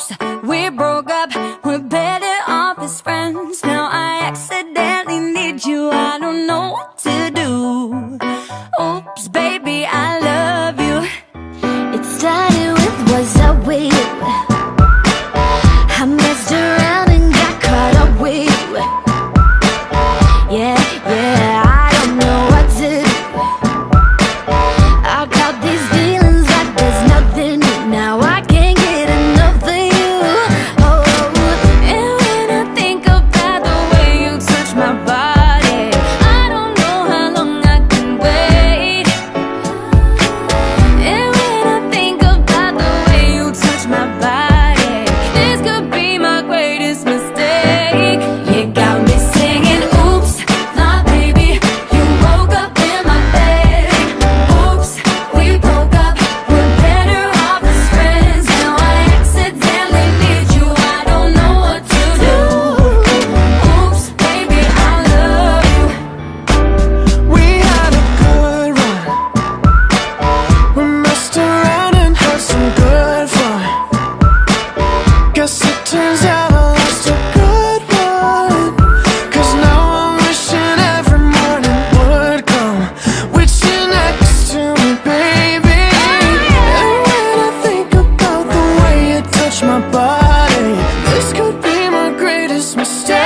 Oops, we broke up, we're better off as friends. Now I accidentally need you, I don't know what to do. Oops, baby, I love you. It started with was I with you? I messed around and got caught up with you. Yeah, yeah, I don't know what to do. I got these feelings like there's nothing new. Now I can't get enough of you. Oh, and when I think about the way you touch my body, I don't know how long I can wait. And when I think about the way you touch my body, this could be my greatest mistake. You got me singing, oops, my baby, you woke up in my bed. Oops, we broke up, we're better off as friends. Now I accidentally need you, I don't know what to do. Oops, baby, I love you. We had a good run. We messed around and had some good fun. Guess it turns out I lost a good one. 'Cause now I'm wishing every morning would come with you next to me, baby. And when I think about the way you touch my body, this could be my greatest mistake.